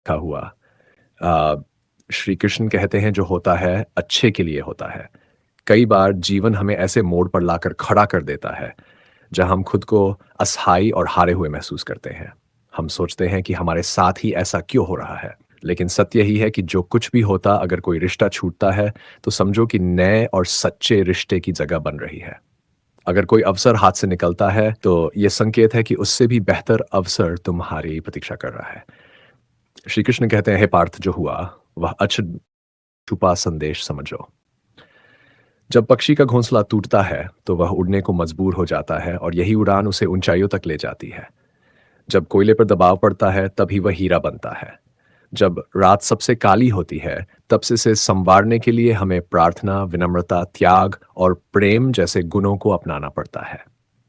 लिखा हुआ। अ, श्री कृष्ण कहते हैं जो होता है अच्छे के लिए होता है। कई बार जीवन हमें ऐसे मोड़ पर लाकर खड़ा कर देता है जहां हम खुद को असहाय और हारे हुए महसूस करते हैं। हम सोचते हैं कि हमारे साथ ही ऐसा क्यों हो रहा है, लेकिन सत्य यही है कि जो कुछ भी होता, अगर कोई रिश्ता छूटता है तो समझो कि नए और सच्चे रिश्ते की जगह बन रही है। अगर कोई अवसर हाथ से निकलता है तो यह संकेत है कि उससे भी बेहतर अवसर तुम्हारी प्रतीक्षा कर रहा है। श्री कृष्ण कहते हैं, हे पार्थ, जो हुआ वह छुपा संदेश समझो। जब पक्षी का घोंसला टूटता है तो वह उड़ने को मजबूर हो जाता है और यही उड़ान उसे ऊंचाइयों तक ले जाती है। जब कोयले पर दबाव पड़ता है तभी वह हीरा बनता है। जब रात सबसे काली होती है तब से इसे संवारने के लिए हमें प्रार्थना, विनम्रता, त्याग और प्रेम जैसे गुणों को अपनाना पड़ता है।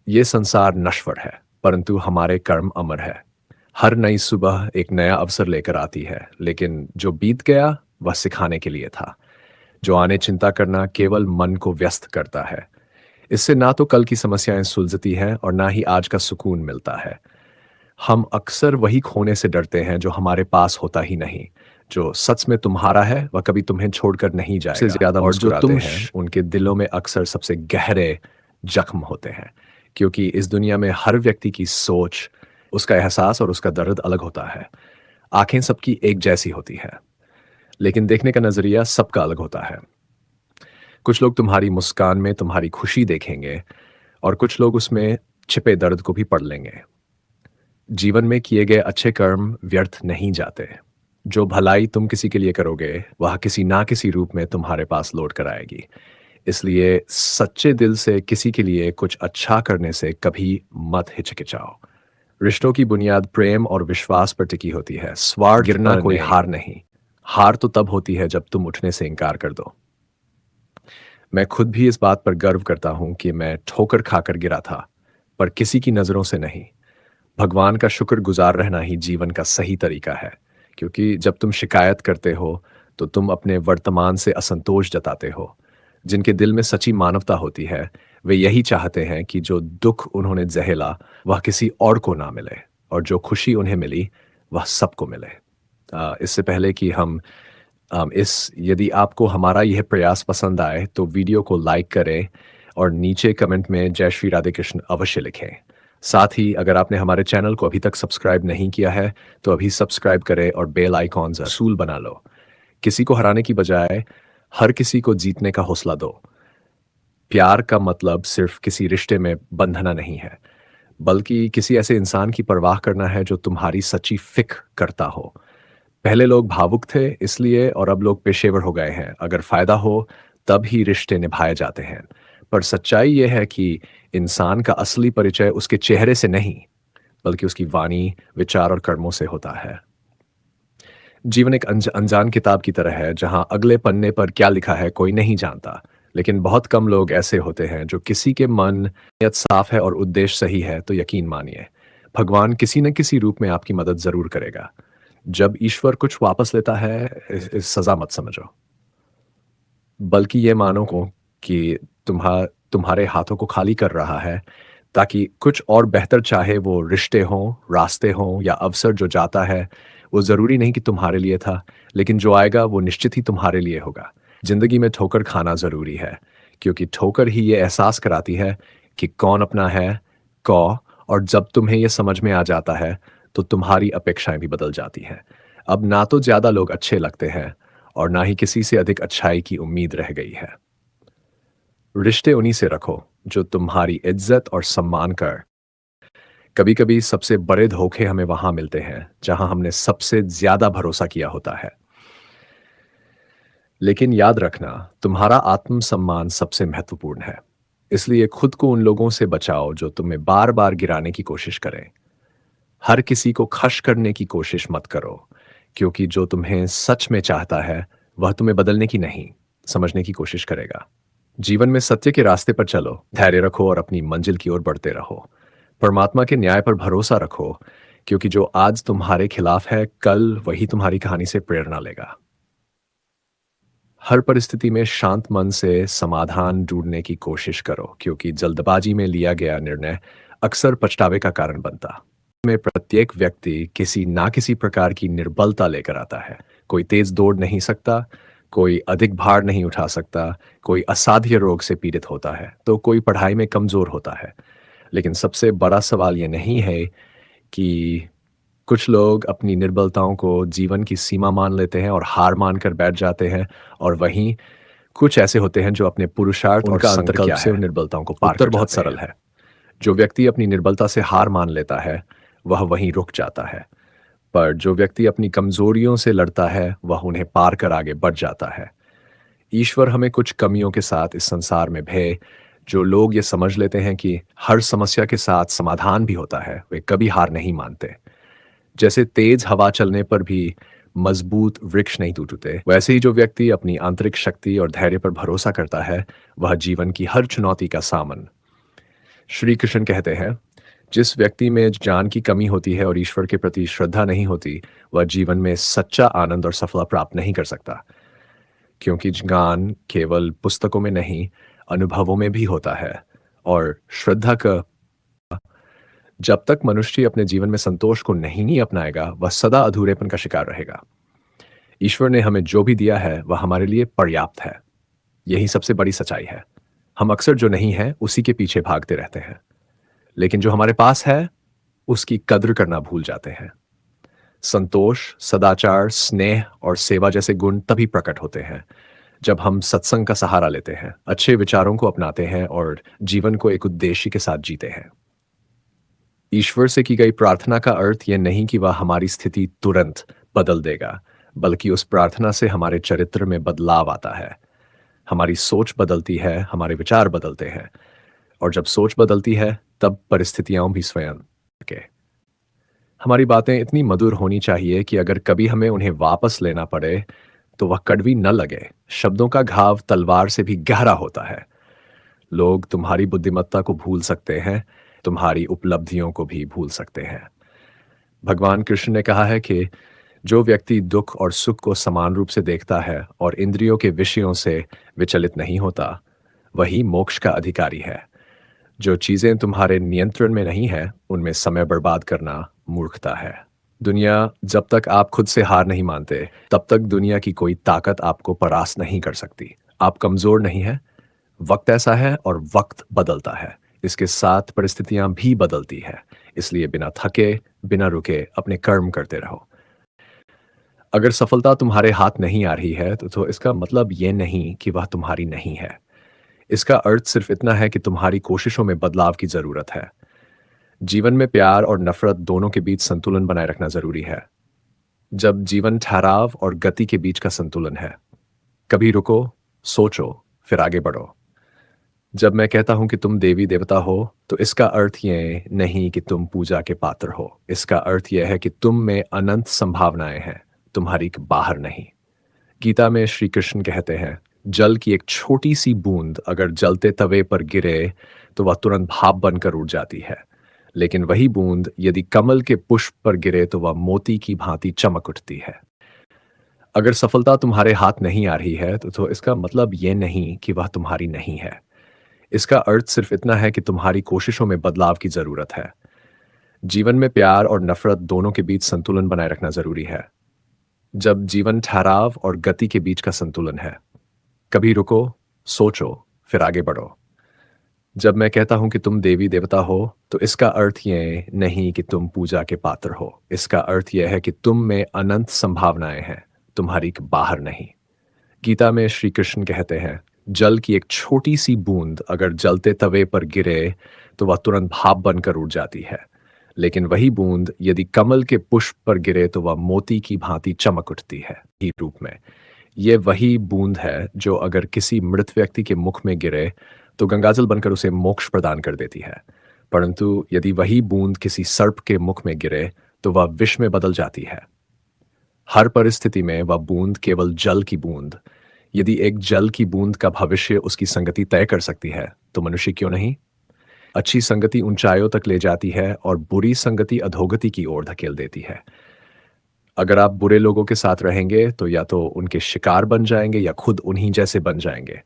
ये संसार नश्वर है, परंतु हमारे कर्म अमर है। हर नई सुबह एक नया अवसर लेकर आती है, लेकिन जो बीत गया वह सिखाने के लिए था। जो आने चिंता करना केवल मन को व्यस्त करता है। इससे ना तो कल की समस्याएं सुलझती हैं और ना ही आज का सुकून मिलता है। हम अक्सर वही खोने से डरते हैं जो हमारे पास होता ही नहीं। जो सच में तुम्हारा है वह कभी तुम्हें छोड़कर नहीं सबसे जाएगा, ज़्यादा और जो मुस्कुराते हैं उनके दिलों में अक्सर सबसे गहरे जख्म होते हैं। क्योंकि इस दुनिया में हर व्यक्ति की सोच, उसका एहसास और उसका दर्द अलग होता है। आंखें सबकी एक जैसी होती है, लेकिन देखने का नजरिया सबका अलग होता है। कुछ लोग तुम्हारी मुस्कान में तुम्हारी खुशी देखेंगे और कुछ लोग उसमें छिपे दर्द को भी पढ़ लेंगे। जीवन में किए गए अच्छे कर्म व्यर्थ नहीं जाते। जो भलाई तुम किसी के लिए करोगे वह किसी ना किसी रूप में तुम्हारे पास लौट कर आएगी। इसलिए सच्चे दिल से किसी के लिए कुछ अच्छा करने से कभी मत हिचकिचाओ। रिश्तों की बुनियाद प्रेम और विश्वास पर टिकी होती है। स्वार्थ गिरना पर कोई नहीं। हार नहीं। हार तो तब होती है जब तुम उठने से इनकार कर दो। मैं खुद भी इस बात पर गर्व करता हूं कि मैं ठोकर खाकर गिरा था, पर किसी की नज़रों से नहीं। भगवान का शुक्रगुजार रहना ही जीवन का सही तरीका है। क्योंकि जब तुम शिकायत करते हो तो तुम अपने वर्तमान से असंतोष जताते हो। जिनके दिल में सच्ची मानवता होती है वे यही चाहते हैं कि जो दुख उन्होंने झेला वह किसी और को ना मिले, और जो खुशी उन्हें मिली वह सबको मिले। इससे पहले कि हम इस यदि आपको हमारा यह प्रयास पसंद आए तो वीडियो को लाइक करें और नीचे कमेंट में जय श्री राधे कृष्ण अवश्य लिखें। साथ ही अगर आपने हमारे चैनल को अभी तक सब्सक्राइब नहीं किया है तो अभी सब्सक्राइब करें और बेल आइकॉन असूल बना लो। किसी को हराने की बजाय हर किसी को जीतने का हौसला दो। प्यार का मतलब सिर्फ किसी रिश्ते में बंधना नहीं है, बल्कि किसी ऐसे इंसान की परवाह करना है जो तुम्हारी सच्ची फिक्र करता हो। पहले लोग भावुक थे इसलिए, और अब लोग पेशेवर हो गए हैं। अगर फायदा हो तब ही रिश्ते निभाए जाते हैं। पर सच्चाई यह है कि इंसान का असली परिचय उसके चेहरे से नहीं, बल्कि उसकी वाणी, विचार और कर्मों से होता है। जीवन एक अनजान किताब की तरह है जहां अगले पन्ने पर क्या लिखा है कोई नहीं जानता। लेकिन बहुत कम लोग ऐसे होते हैं जो किसी के मन नियत साफ है और उद्देश्य सही है तो यकीन मानिए, भगवान किसी न किसी रूप में आपकी मदद जरूर करेगा। जब ईश्वर कुछ वापस लेता है इस सजा मत समझो, बल्कि ये मानो को कि तुम्हारे हाथों को खाली कर रहा है ताकि कुछ और बेहतर चाहे। वो रिश्ते हों, रास्ते हों या अवसर जो जाता है वो ज़रूरी नहीं कि तुम्हारे लिए था, लेकिन जो आएगा वो निश्चित ही तुम्हारे लिए होगा। ज़िंदगी में ठोकर खाना ज़रूरी है, क्योंकि ठोकर ही ये एहसास कराती है कि कौन अपना है, कौ। और जब तुम्हें ये समझ में आ जाता है तो तुम्हारी अपेक्षाएं भी बदल जाती हैं। अब ना तो ज़्यादा लोग अच्छे लगते हैं और ना ही किसी से अधिक अच्छाई की उम्मीद रह गई है। रिश्ते उन्हीं से रखो जो तुम्हारी इज्जत और सम्मान कर। कभी कभी सबसे बड़े धोखे हमें वहां मिलते हैं जहां हमने सबसे ज्यादा भरोसा किया होता है। लेकिन याद रखना, तुम्हारा आत्मसम्मान सबसे महत्वपूर्ण है। इसलिए खुद को उन लोगों से बचाओ जो तुम्हें बार बार गिराने की कोशिश करें। हर किसी को खुश करने की कोशिश मत करो, क्योंकि जो तुम्हें सच में चाहता है वह तुम्हें बदलने की नहीं, समझने की कोशिश करेगा। जीवन में सत्य के रास्ते पर चलो, धैर्य रखो और अपनी मंजिल की ओर बढ़ते रहो। परमात्मा के न्याय पर भरोसा रखो, क्योंकि जो आज तुम्हारे खिलाफ है कल वही तुम्हारी कहानी से प्रेरणा लेगा। हर परिस्थिति में शांत मन से समाधान ढूंढने की कोशिश करो, क्योंकि जल्दबाजी में लिया गया निर्णय अक्सर पछतावे का कारण बनता। में प्रत्येक व्यक्ति किसी ना किसी प्रकार की निर्बलता लेकर आता है। कोई तेज दौड़ नहीं सकता, कोई अधिक भार नहीं उठा सकता, कोई असाध्य रोग से पीड़ित होता है, तो कोई पढ़ाई में कमज़ोर होता है। लेकिन सबसे बड़ा सवाल ये नहीं है कि कुछ लोग अपनी निर्बलताओं को जीवन की सीमा मान लेते हैं और हार मानकर बैठ जाते हैं, और वहीं कुछ ऐसे होते हैं जो अपने पुरुषार्थ और उनका अंतर संकल्प क्या से है? उन निर्बलताओं को पार उत्तर कर बहुत जाते हैं। सरल है। जो व्यक्ति अपनी निर्बलता से हार मान लेता है, वह वहीं रुक जाता है। पर जो व्यक्ति अपनी कमजोरियों से लड़ता है, वह उन्हें पार कर आगे बढ़ जाता है। ईश्वर हमें कुछ कमियों के साथ इस संसार में भेजे। जो लोग ये समझ लेते हैं कि हर समस्या के साथ समाधान भी होता है, वे कभी हार नहीं मानते। जैसे तेज हवा चलने पर भी मजबूत वृक्ष नहीं टूटते, वैसे ही जो व्यक्ति अपनी आंतरिक शक्ति और धैर्य पर भरोसा करता है, वह जीवन की हर चुनौती का सामना। श्री कृष्ण कहते हैं, जिस व्यक्ति में ज्ञान की कमी होती है और ईश्वर के प्रति श्रद्धा नहीं होती, वह जीवन में सच्चा आनंद और सफलता प्राप्त नहीं कर सकता। क्योंकि ज्ञान केवल पुस्तकों में नहीं, अनुभवों में भी होता है। और श्रद्धा का, जब तक मनुष्य अपने जीवन में संतोष को नहीं अपनाएगा, वह सदा अधूरेपन का शिकार रहेगा। ईश्वर ने हमें जो भी दिया है, वह हमारे लिए पर्याप्त है। यही सबसे बड़ी सच्चाई है। हम अक्सर जो नहीं है, उसी के पीछे भागते रहते हैं, लेकिन जो हमारे पास है, उसकी कद्र करना भूल जाते हैं। संतोष, सदाचार, स्नेह और सेवा जैसे गुण तभी प्रकट होते हैं जब हम सत्संग का सहारा लेते हैं, अच्छे विचारों को अपनाते हैं और जीवन को एक उद्देश्य के साथ जीते हैं। ईश्वर से की गई प्रार्थना का अर्थ यह नहीं कि वह हमारी स्थिति तुरंत बदल देगा, बल्कि उस प्रार्थना से हमारे चरित्र में बदलाव आता है। हमारी सोच बदलती है, हमारे विचार बदलते हैं, और जब सोच बदलती है, तब परिस्थितियां भी स्वयं के। हमारी बातें इतनी मधुर होनी चाहिए कि अगर कभी हमें उन्हें वापस लेना पड़े, तो वह कड़वी न लगे। शब्दों का घाव तलवार से भी गहरा होता है। लोग तुम्हारी बुद्धिमत्ता को भूल सकते हैं, तुम्हारी उपलब्धियों को भी भूल सकते हैं। भगवान कृष्ण ने कहा है कि जो व्यक्ति दुख और सुख को समान रूप से देखता है और इंद्रियों के विषयों से विचलित नहीं होता, वही मोक्ष का अधिकारी है। जो चीजें तुम्हारे नियंत्रण में नहीं है, उनमें समय बर्बाद करना मूर्खता है। दुनिया, जब तक आप खुद से हार नहीं मानते, तब तक दुनिया की कोई ताकत आपको परास्त नहीं कर सकती। आप कमजोर नहीं है। वक्त ऐसा है और वक्त बदलता है। इसके साथ परिस्थितियां भी बदलती है। इसलिए बिना थके, बिना रुके अपने कर्म करते रहो। अगर सफलता तुम्हारे हाथ नहीं आ रही है, तो इसका मतलब ये नहीं कि वह तुम्हारी नहीं है। इसका अर्थ सिर्फ इतना है कि तुम्हारी कोशिशों में बदलाव की जरूरत है। जीवन में प्यार और नफरत दोनों के बीच संतुलन बनाए रखना जरूरी है। जब जीवन ठहराव और गति के बीच का संतुलन है, कभी रुको, सोचो, फिर आगे बढ़ो। जब मैं कहता हूं कि तुम देवी देवता हो, तो इसका अर्थ ये नहीं कि तुम पूजा के पात्र हो। इसका अर्थ यह है कि तुम में अनंत संभावनाएं हैं, तुम्हारी बाहर नहीं। गीता में श्री कृष्ण कहते हैं, जल की एक छोटी सी बूंद अगर जलते तवे पर गिरे, तो वह तुरंत भाप बनकर उड़ जाती है। लेकिन वही बूंद यदि कमल के पुष्प पर गिरे, तो वह मोती की भांति चमक उठती है। अगर सफलता तुम्हारे हाथ नहीं आ रही है, तो इसका मतलब ये नहीं कि वह तुम्हारी नहीं है। इसका अर्थ सिर्फ इतना है कि तुम्हारी कोशिशों में बदलाव की जरूरत है। जीवन में प्यार और नफरत दोनों के बीच संतुलन बनाए रखना जरूरी है। जब जीवन ठहराव और गति के बीच का संतुलन है, कभी रुको, सोचो, फिर आगे बढ़ो। जब मैं कहता हूं कि तुम देवी देवता हो, तो इसका अर्थ ये नहीं कि तुम पूजा के पात्र हो। इसका अर्थ यह है कि तुम में अनंत संभावनाएं हैं, तुम्हारी बाहर नहीं। गीता में श्री कृष्ण कहते हैं, जल की एक छोटी सी बूंद अगर जलते तवे पर गिरे, तो वह तुरंत भाप बनकर उड़ जाती है। लेकिन वही बूंद यदि कमल के पुष्प पर गिरे, तो वह मोती की भांति चमक उठती है। ही रूप में ये वही बूंद है जो अगर किसी मृत व्यक्ति के मुख में गिरे, तो गंगाजल बनकर उसे मोक्ष प्रदान कर देती है। परंतु यदि वही बूंद किसी सर्प के मुख में गिरे, तो वह विष में बदल जाती है। हर परिस्थिति में वह बूंद केवल जल की बूंद। यदि एक जल की बूंद का भविष्य उसकी संगति तय कर सकती है, तो मनुष्य क्यों नहीं? अच्छी संगति ऊंचाइयों तक ले जाती है और बुरी संगति अधोगति की ओर धकेल देती है। अगर आप बुरे लोगों के साथ रहेंगे, तो या तो उनके शिकार बन जाएंगे या खुद उन्हीं जैसे बन जाएंगे।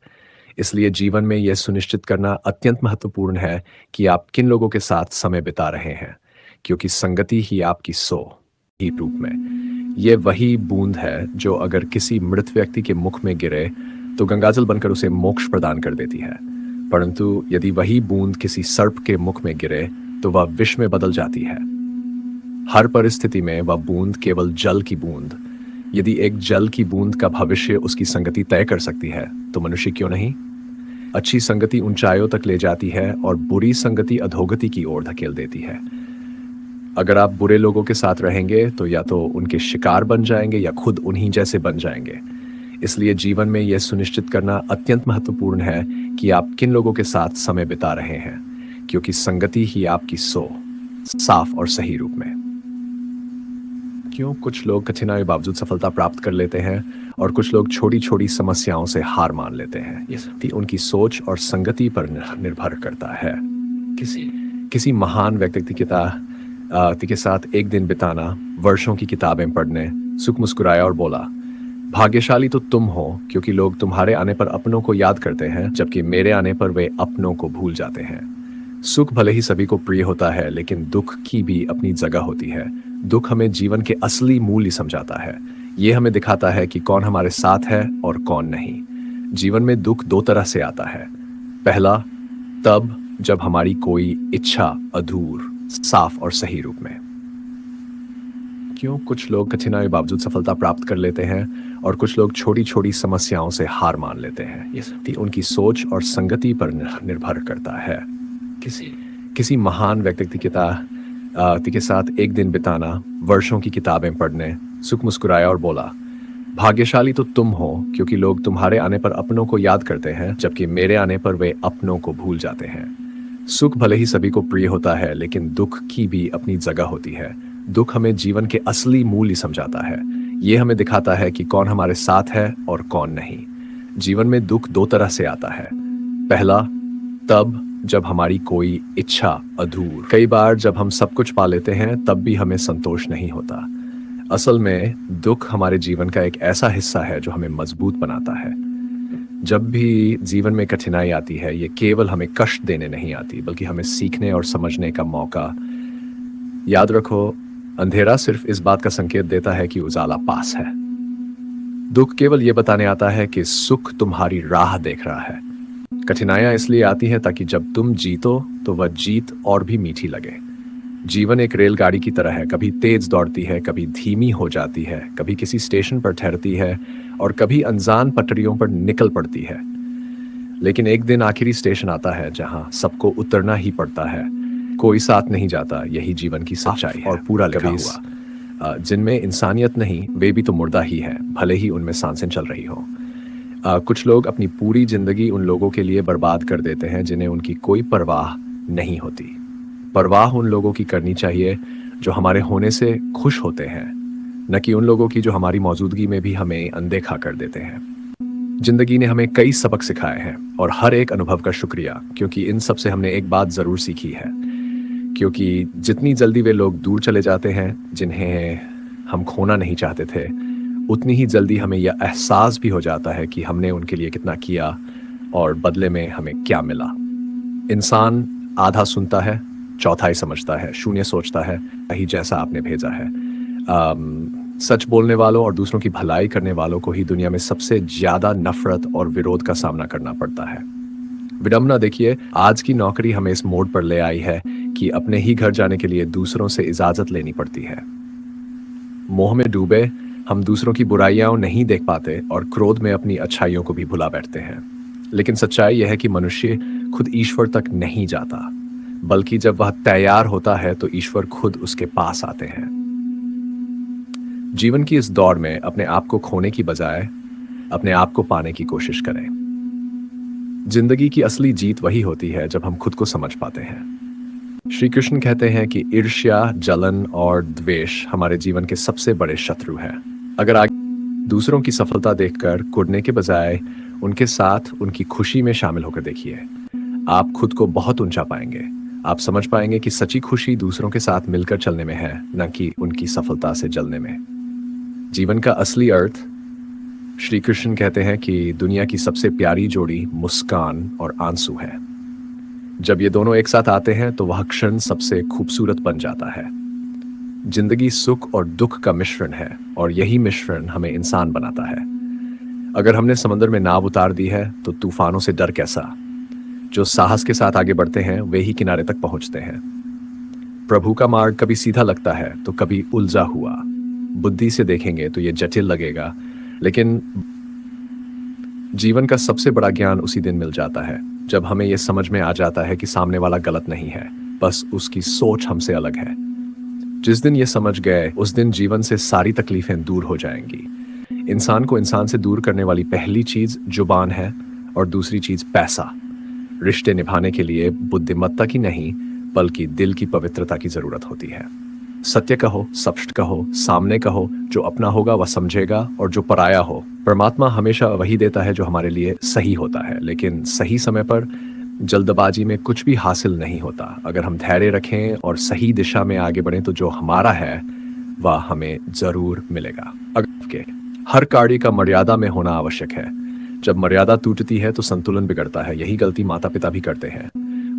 इसलिए जीवन में यह सुनिश्चित करना अत्यंत महत्वपूर्ण है कि आप किन लोगों के साथ समय बिता रहे हैं। क्योंकि संगति ही आपकी सो ही रूप में। ये वही बूंद है जो अगर किसी मृत व्यक्ति के मुख में गिरे तो गंगाजल बनकर उसे मोक्ष प्रदान कर देती है, परंतु यदि वही बूंद किसी सर्प के मुख में गिरे तो वह विष में बदल जाती है। हर परिस्थिति में वह बूंद केवल जल की बूंद। यदि एक जल की बूंद का भविष्य उसकी संगति तय कर सकती है तो मनुष्य क्यों नहीं। अच्छी संगति ऊंचाइयों तक ले जाती है और बुरी संगति अधोगति की ओर धकेल देती है। अगर आप बुरे लोगों के साथ रहेंगे तो या तो उनके शिकार बन जाएंगे या खुद उन्हीं जैसे बन जाएंगे। इसलिए जीवन में यह सुनिश्चित करना अत्यंत महत्वपूर्ण है कि आप किन लोगों के साथ समय बिता रहे हैं, क्योंकि संगति ही आपकी सो साफ और सही रूप में। क्यों कुछ लोग कठिनाई बावजूद सफलता प्राप्त कर लेते हैं और कुछ लोग छोटी छोटी समस्याओं से हार मान लेते हैं। ये सब उनकी सोच और संगति पर निर्भर करता है। किसी महान व्यक्ति के साथ एक दिन बिताना, वर्षों की किताबें पढ़ने, सुख मुस्कुराया और बोला, भाग्यशाली तो तुम हो क्योंकि लोग तुम्हारे आने पर अपनों को याद करते हैं, जबकि मेरे आने पर वे अपनों को भूल जाते हैं। सुख भले ही सभी को प्रिय होता है, लेकिन दुख की भी अपनी जगह होती है। दुख हमें जीवन के असली मूल्य समझाता है। ये हमें दिखाता है कि कौन हमारे साथ है और कौन नहीं। जीवन में दुख दो तरह से आता है। पहला, तब जब हमारी कोई इच्छा अधूर, साफ और सही रूप में। क्यों कुछ लोग कठिनाई बावजूद सफलता प्राप्त कर लेते हैं और कुछ लोग छोटी छोटी समस्याओं से हार मान लेते हैं। ये सब उनकी सोच और संगति पर निर्भर करता है। किसी महान व्यक्ति के साथ एक दिन बिताना, वर्षों की किताबें पढ़ने, सुख मुस्कुराया और बोला, भाग्यशाली तो तुम हो क्योंकि लोग तुम्हारे आने पर अपनों को याद करते हैं, जबकि मेरे आने पर वे अपनों को भूल जाते हैं। सुख भले ही सभी को प्रिय होता है, लेकिन दुख की भी अपनी जगह होती है। दुख हमें जीवन के असली मूल्य समझाता है। ये हमें दिखाता है कि कौन हमारे साथ है और कौन नहीं। जीवन में दुख दो तरह से आता है। पहला, तब जब हमारी कोई इच्छा अधूर। कई बार जब हम सब कुछ पा लेते हैं तब भी हमें संतोष नहीं होता। असल में दुख हमारे जीवन का एक ऐसा हिस्सा है जो हमें मजबूत बनाता है। जब भी जीवन में कठिनाई आती है, ये केवल हमें कष्ट देने नहीं आती, बल्कि हमें सीखने और समझने का मौका। याद रखो, अंधेरा सिर्फ इस बात का संकेत देता है कि उजाला पास है। दुख केवल ये बताने आता है कि सुख तुम्हारी राह देख रहा है। कठिनाइयां इसलिए आती हैं ताकि जब तुम जीतो तो वह जीत और भी मीठी लगे। जीवन एक रेलगाड़ी की तरह है, कभी तेज दौड़ती है, कभी धीमी हो जाती है, कभी किसी स्टेशन पर ठहरती है और कभी अनजान पटरियों पर निकल पड़ती है। लेकिन एक दिन आखिरी स्टेशन आता है जहां सबको उतरना ही पड़ता है। कोई साथ नहीं जाता। यही जीवन की सच्चाई है और पूरा लिखा हुआ। जिनमें इंसानियत नहीं, वे भी तो मुर्दा ही है, भले ही उनमें सांसें चल रही हो। कुछ लोग अपनी पूरी जिंदगी उन लोगों के लिए बर्बाद कर देते हैं जिन्हें उनकी कोई परवाह नहीं होती। परवाह उन लोगों की करनी चाहिए जो हमारे होने से खुश होते हैं, न कि उन लोगों की जो हमारी मौजूदगी में भी हमें अनदेखा कर देते हैं। जिंदगी ने हमें कई सबक सिखाए हैं और हर एक अनुभव का शुक्रिया, क्योंकि इन सब से हमने एक बात जरूर सीखी है, क्योंकि जितनी जल्दी वे लोग दूर चले जाते हैं जिन्हें हम खोना नहीं चाहते थे, उतनी ही जल्दी हमें यह एहसास भी हो जाता है कि हमने उनके लिए कितना किया और बदले में हमें क्या मिला। इंसान आधा सुनता है, चौथाई समझता है, शून्य सोचता है, वही जैसा आपने भेजा है। सच बोलने वालों और दूसरों की भलाई करने वालों को ही दुनिया में सबसे ज्यादा नफरत और विरोध का सामना करना पड़ता है। विडंबना देखिए, आज की नौकरी हमें इस मोड़ पर ले आई है कि अपने ही घर जाने के लिए दूसरों से इजाजत लेनी पड़ती है। मोह में डूबे हम दूसरों की बुराइयां नहीं देख पाते और क्रोध में अपनी अच्छाइयों को भी भुला बैठते हैं। लेकिन सच्चाई यह है कि मनुष्य खुद ईश्वर तक नहीं जाता, बल्कि जब वह तैयार होता है तो ईश्वर खुद उसके पास आते हैं। जीवन की इस दौड़ में अपने आप को खोने की बजाय अपने आप को पाने की कोशिश करें। जिंदगी की असली जीत वही होती है जब हम खुद को समझ पाते हैं। श्री कृष्ण कहते हैं कि ईर्ष्या, जलन और द्वेष हमारे जीवन के सबसे बड़े शत्रु हैं। अगर आप दूसरों की सफलता देखकर कुढ़ने के बजाय उनके साथ उनकी खुशी में शामिल होकर देखिए, आप खुद को बहुत ऊंचा पाएंगे। आप समझ पाएंगे कि सच्ची खुशी दूसरों के साथ मिलकर चलने में है, न कि उनकी सफलता से जलने में। जीवन का असली अर्थ, श्री कृष्ण कहते हैं कि दुनिया की सबसे प्यारी जोड़ी मुस्कान और आंसू है। जब ये दोनों एक साथ आते हैं तो वह क्षण सबसे खूबसूरत बन जाता है। जिंदगी सुख और दुख का मिश्रण है और यही मिश्रण हमें इंसान बनाता है। अगर हमने समंदर में नाव उतार दी है तो तूफानों से डर कैसा। जो साहस के साथ आगे बढ़ते हैं वे ही किनारे तक पहुंचते हैं। प्रभु का मार्ग कभी सीधा लगता है तो कभी उलझा हुआ। बुद्धि से देखेंगे तो ये जटिल लगेगा, लेकिन जीवन का सबसे बड़ा ज्ञान उसी दिन मिल जाता है जब हमें यह समझ में आ जाता है कि सामने वाला गलत नहीं है, बस उसकी सोच हमसे अलग है। जिस दिन ये समझ गए उस दिन जीवन से सारी तकलीफें दूर हो जाएंगी। इंसान को इंसान से दूर करने वाली पहली चीज जुबान है और दूसरी चीज पैसा। रिश्ते निभाने के लिए बुद्धिमत्ता की नहीं बल्कि दिल की पवित्रता की जरूरत होती है। सत्य कहो, सप्ष्ट कहो, सामने कहो, जो अपना होगा वह समझेगा और जो पराया हो। परमात्मा हमेशा वही देता है जो हमारे लिए सही होता है, लेकिन सही समय पर। जल्दबाजी में कुछ भी हासिल नहीं होता। अगर हम धैर्य रखें और सही दिशा में आगे बढ़ें तो जो हमारा है वह हमें जरूर मिलेगा। अगर हर कार्य का मर्यादा में होना आवश्यक है। जब मर्यादा टूटती है तो संतुलन बिगड़ता है। यही गलती माता पिता भी करते हैं।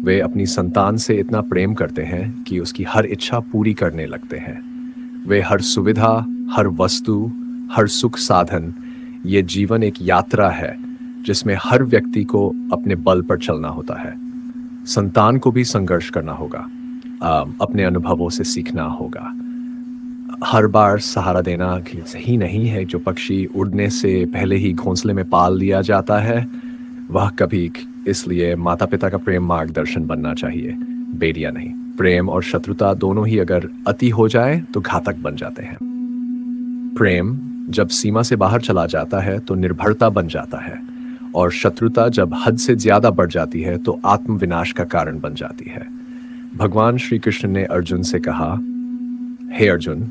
वे अपनी संतान से इतना प्रेम करते हैं कि उसकी हर इच्छा पूरी करने लगते हैं। वे हर सुविधा, हर वस्तु, हर सुख साधन, ये जीवन एक यात्रा है जिसमें हर व्यक्ति को अपने बल पर चलना होता है। संतान को भी संघर्ष करना होगा, अपने अनुभवों से सीखना होगा। हर बार सहारा देना सही नहीं है। जो पक्षी उड़ने से पहले ही घोंसले में पाल लिया जाता है वह कभी, इसलिए माता पिता का प्रेम मार्गदर्शन बनना चाहिए, बेटियां नहीं। प्रेम और शत्रुता दोनों ही अगर अति हो जाए तो घातक बन जाते हैं। प्रेम जब सीमा से बाहर चला जाता है तो निर्भरता बन जाता है, और शत्रुता जब हद से ज्यादा बढ़ जाती है तो आत्मविनाश का कारण बन जाती है। भगवान श्री कृष्ण ने अर्जुन से कहा, हे अर्जुन,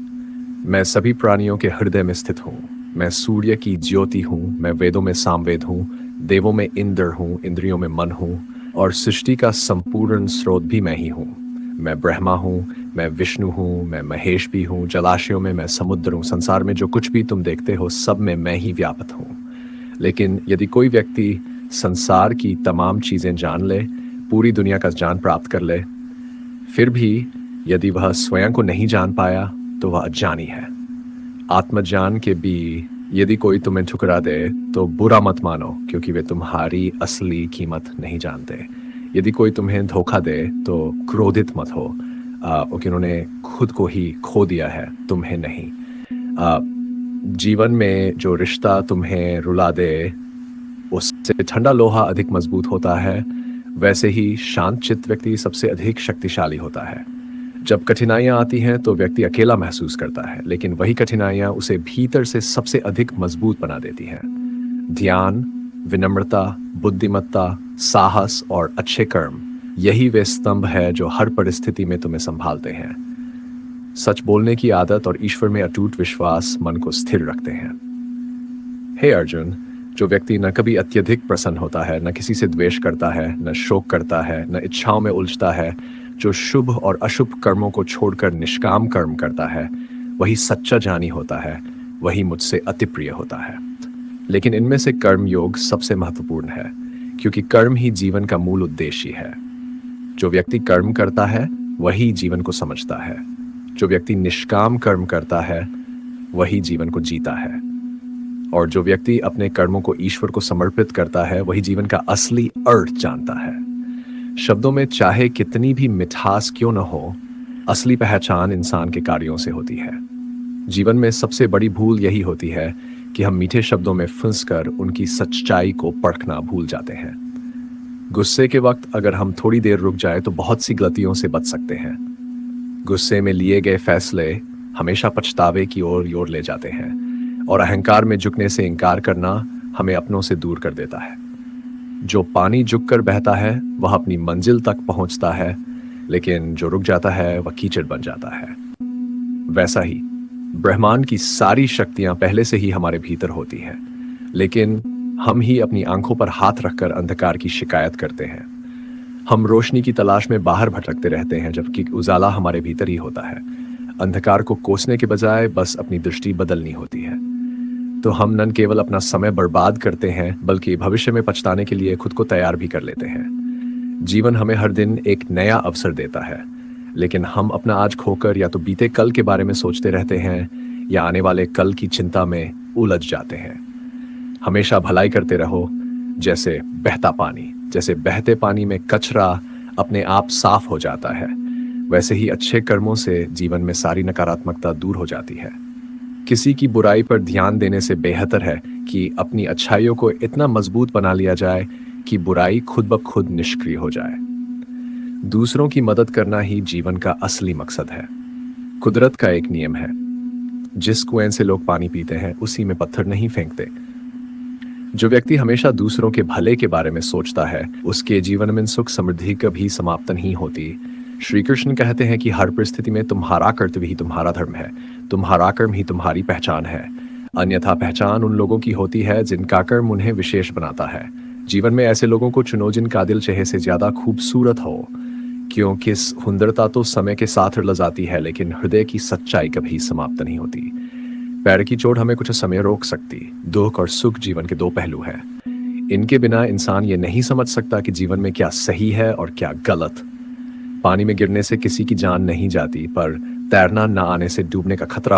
मैं सभी प्राणियों के हृदय में स्थित हूँ। मैं सूर्य की ज्योति हूँ, मैं वेदों में सामवेद हूँ, देवों में इंद्र हूँ, इंद्रियों में मन हूँ, और सृष्टि का संपूर्ण स्रोत भी मैं ही हूँ। मैं ब्रह्मा हूँ, मैं विष्णु हूँ, मैं महेश भी हूँ, जलाशयों में मैं समुद्र हूँ। संसार में जो कुछ भी तुम देखते हो सब में मैं ही व्याप्त हूँ। लेकिन यदि कोई व्यक्ति संसार की तमाम चीजें जान ले, पूरी दुनिया का ज्ञान प्राप्त कर ले, फिर भी यदि वह स्वयं को नहीं जान पाया तो वह अज्ञानी है। आत्मज्ञान के भी यदि कोई तुम्हें ठुकरा दे तो बुरा मत मानो, क्योंकि वे तुम्हारी असली कीमत नहीं जानते। यदि कोई तुम्हें धोखा दे तो क्रोधित मत हो, क्योंकि उन्होंने खुद को ही खो दिया है, तुम्हें नहीं। जीवन में जो रिश्ता तुम्हें रुला दे उससे ठंडा लोहा अधिक मजबूत होता है, वैसे ही शांत चित्त व्यक्ति सबसे अधिक शक्तिशाली होता है। जब कठिनाइयां आती हैं तो व्यक्ति अकेला महसूस करता है, लेकिन वही कठिनाइयां उसे भीतर से सबसे अधिक मजबूत बना देती हैं। ध्यान, विनम्रता, बुद्धिमत्ता, साहस और अच्छे कर्म, यही वे स्तंभ है जो हर परिस्थिति में तुम्हें संभालते हैं। सच बोलने की आदत और ईश्वर में अटूट विश्वास मन को स्थिर रखते हैं। हे अर्जुन, जो व्यक्ति न कभी अत्यधिक प्रसन्न होता है, न किसी से द्वेष करता है, न शोक करता है, न इच्छाओं में उलझता है, जो शुभ और अशुभ कर्मों को छोड़कर निष्काम कर्म करता है, वही सच्चा ज्ञानी होता है, वही मुझसे अति प्रिय होता है। लेकिन इनमें से कर्म योग सबसे महत्वपूर्ण है, क्योंकि कर्म ही जीवन का मूल उद्देश्य है। जो व्यक्ति कर्म करता है वही जीवन को समझता है। जो व्यक्ति निष्काम कर्म करता है वही जीवन को जीता है, और जो व्यक्ति अपने कर्मों को ईश्वर को समर्पित करता है वही जीवन का असली अर्थ जानता है। शब्दों में चाहे कितनी भी मिठास क्यों न हो, असली पहचान इंसान के कार्यों से होती है। जीवन में सबसे बड़ी भूल यही होती है कि हम मीठे शब्दों में फंसकर उनकी सच्चाई को परखना भूल जाते हैं। गुस्से के वक्त अगर हम थोड़ी देर रुक जाए तो बहुत सी गलतियों से बच सकते हैं। गुस्से में लिए गए फैसले हमेशा पछतावे की ओर ले जाते हैं, और अहंकार में झुकने से इनकार करना हमें अपनों से दूर कर देता है। जो पानी झुककर बहता है वह अपनी मंजिल तक पहुंचता है, लेकिन जो रुक जाता है वह कीचड़ बन जाता है। वैसा ही ब्रह्मांड की सारी शक्तियां पहले से ही हमारे भीतर होती हैं, लेकिन हम ही अपनी आंखों पर हाथ रखकर अंधकार की शिकायत करते हैं। हम रोशनी की तलाश में बाहर भटकते रहते हैं, जबकि उजाला हमारे भीतर ही होता है। अंधकार को कोसने के बजाय बस अपनी दृष्टि बदलनी होती है। तो हम न केवल अपना समय बर्बाद करते हैं, बल्कि भविष्य में पछताने के लिए खुद को तैयार भी कर लेते हैं। जीवन हमें हर दिन एक नया अवसर देता है, लेकिन हम अपना आज खोकर या तो बीते कल के बारे में सोचते रहते हैं या आने वाले कल की चिंता में उलझ जाते हैं। हमेशा भलाई करते रहो, जैसे बहता पानी। जैसे बहते पानी में कचरा अपने आप साफ हो जाता है, वैसे ही अच्छे कर्मों से जीवन में सारी नकारात्मकता दूर हो जाती है। किसी की बुराई पर ध्यान देने से बेहतर है कि अपनी अच्छाइयों को इतना मजबूत बना लिया जाए कि बुराई खुद ब खुद निष्क्रिय हो जाए। दूसरों की मदद करना ही जीवन का असली मकसद है। कुदरत का एक नियम है, जिस कुएं से लोग पानी पीते हैं उसी में पत्थर नहीं फेंकते। जो व्यक्ति हमेशा दूसरों के भले के बारे में सोचता है, उसके जीवन में सुख समृद्धि कभी समाप्त नहीं होती। श्री कृष्ण कहते हैं कि हर परिस्थिति में तुम्हारा कर्तव्य ही तुम्हारा धर्म है, तुम्हारा कर्म ही तुम्हारी पहचान है। अन्यथा पहचान उन लोगों की होती है जिनका कर्म उन्हें विशेष बनाता है। जीवन में ऐसे लोगों को चुनो जिनका दिल चेहरे से ज्यादा खूबसूरत हो, क्योंकि सुंदरता तो समय के साथ रल जाती है, लेकिन हृदय की सच्चाई कभी समाप्त नहीं होती। पैर की चोट हमें कुछ समय रोक सकती, दुख और सुख जीवन के दो पहलू हैं। इनके बिना इंसान ये नहीं समझ सकता कि जीवन में क्या सही है और क्या गलत। पानी में गिरने से किसी की जान नहीं जाती, पर तैरना ना आने से डूबने का खतरा